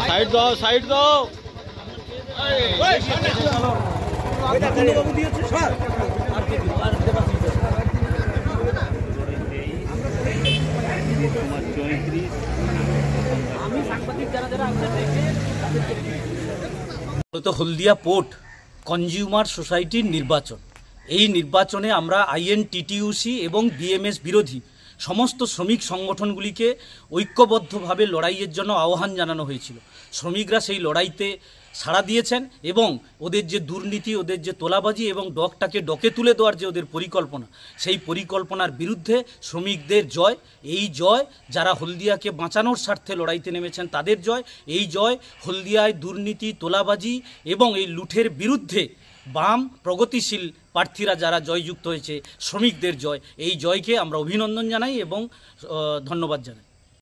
Side দাও, side দাও। তো হলদিয়া পোর্ট কনজিউমার সোসাইটির নির্বাচন, এই নির্বাচনে আমরা আইএনটিটিইউসি এবং বিএমএস বিরোধী সমস্ত শ্রমিক সংগঠনগুলিকে ঐক্যবদ্ধভাবে লড়াইয়ের জন্য আহ্বান জানানো হয়েছিল। শ্রমিকরা সেই লড়াইতে সাড়া দিয়েছেন এবং ওদের যে দুর্নীতি, ওদের যে তোলাবাজি এবং ডকটাকে ডকে তুলে দেওয়ার যে ওদের পরিকল্পনা, সেই পরিকল্পনার বিরুদ্ধে শ্রমিকদের জয়। এই জয় যারা হলদিয়াকে বাঁচানোর স্বার্থে লড়াইতে নেমেছেন তাদের জয়। এই জয় হলদিয়ায় দুর্নীতি, তোলাবাজি এবং এই লুঠের বিরুদ্ধে বাম প্রগতিশীল প্রার্থীরা যারা জয়যুক্ত হয়েছে শ্রমিকদের জয়। এই জয়কে আমরা অভিনন্দন জানাই এবং ধন্যবাদ জানাই।